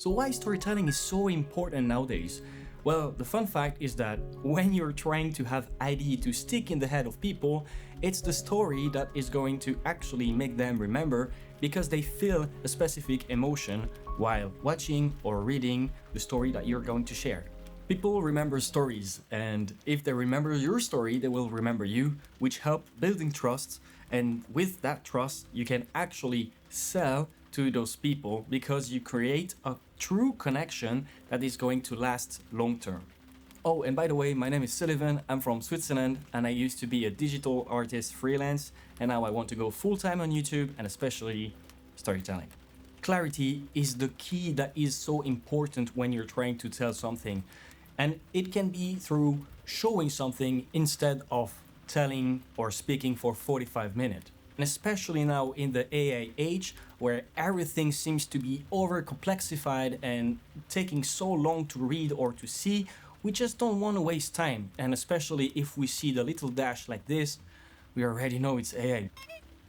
So why storytelling is so important nowadays? Well, the fun fact is that when you're trying to have idea to stick in the head of people, it's the story that is going to actually make them remember because they feel a specific emotion while watching or reading the story that you're going to share. People remember stories, and if they remember your story, they will remember you, which help building trust. And with that trust, you can actually sell to those people because you create a true connection that is going to last long term. Oh, and by the way, my name is Sullivan, I'm from Switzerland, and I used to be a digital artist freelance, and now I want to go full-time on YouTube and especially storytelling. Clarity is the key that is so important when you're trying to tell something, and it can be through showing something instead of telling or speaking for 45 minutes. And especially now in the AI age, where everything seems to be over complexified and taking so long to read or to see, we just don't want to waste time. And especially if we see the little dash like this, we already know it's AI.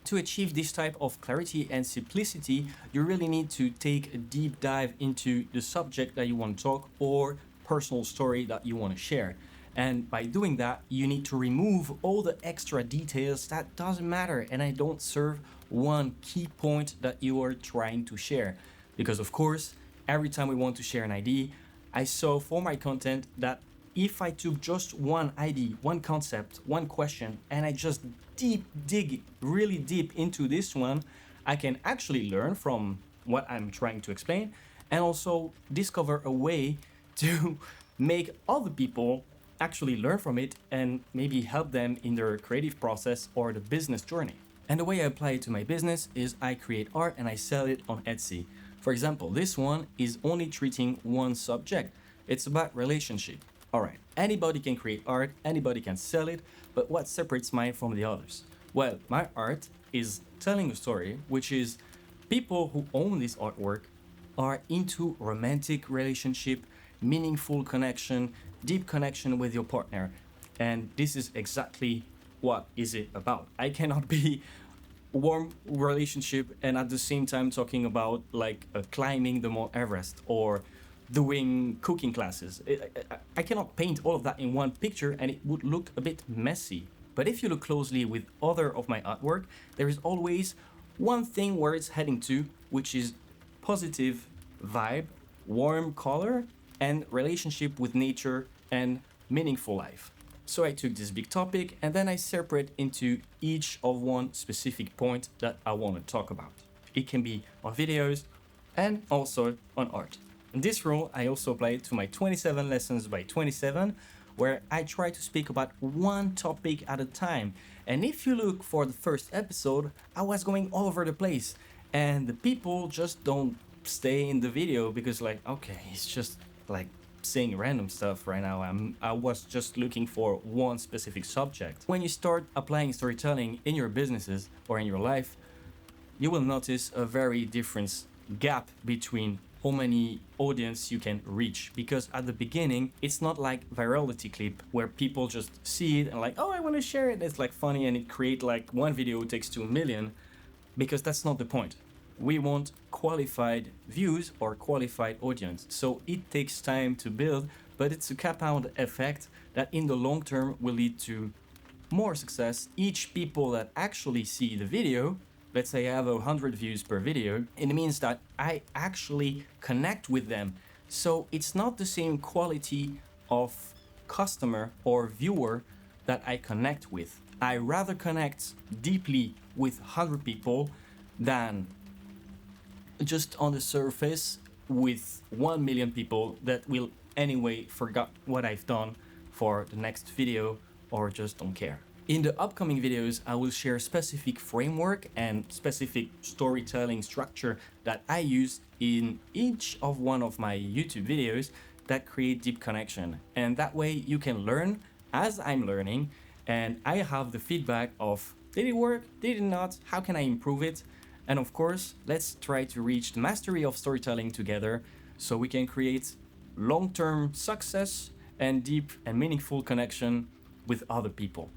To achieve this type of clarity and simplicity, you really need to take a deep dive into the subject that you want to talk or personal story that you want to share. And by doing that, you need to remove all the extra details that doesn't matter and I don't serve one key point that you are trying to share. Because of course, every time we want to share an idea, I saw for my content that if I took just one idea, one concept, one question, and I just dig really deep into this one, I can actually learn from what I'm trying to explain and also discover a way to make other people actually learn from it and maybe help them in their creative process or the business journey. And the way I apply it to my business is I create art and I sell it on Etsy. For example, this one is only treating one subject. It's about relationship. Alright, anybody can create art, anybody can sell it, but what separates mine from the others? Well, my art is telling a story, which is people who own this artwork are into romantic relationship, meaningful connection, deep connection with your partner. And this is exactly what is it about. I cannot be warm relationship and at the same time talking about like climbing the Mount Everest or doing cooking classes. I cannot paint all of that in one picture and it would look a bit messy. But if you look closely with other of my artwork, there is always one thing where it's heading to, which is positive vibe, warm color, and relationship with nature and meaningful life. So I took this big topic and then I separate into each of one specific point that I want to talk about. It can be on videos and also on art. In this rule, I also apply it to my 27 lessons by 27, where I try to speak about one topic at a time. And if you look for the first episode, I was going all over the place and the people just don't stay in the video because like, okay, it's just like saying random stuff right now. I was just looking for one specific subject. When you start applying storytelling in your businesses or in your life, you will notice a very different gap between how many audience you can reach, because at the beginning it's not like virality clip where people just see it and like, oh, I want to share it, it's like funny and it create like one video takes 2 million, because that's not the point. We want qualified views or qualified audience. So it takes time to build, but it's a compound effect that in the long term will lead to more success. Each people that actually see the video, let's say I have 100 views per video, it means that I actually connect with them. So it's not the same quality of customer or viewer that I connect with. I rather connect deeply with 100 people than just on the surface with 1 million people that will anyway forget what I've done for the next video or just don't care. In the upcoming videos, I will share specific framework and specific storytelling structure that I use in each of one of my YouTube videos that create deep connection. And that way you can learn as I'm learning and I have the feedback of did it work, did it not, how can I improve it? And of course, let's try to reach the mastery of storytelling together so we can create long-term success and deep and meaningful connection with other people.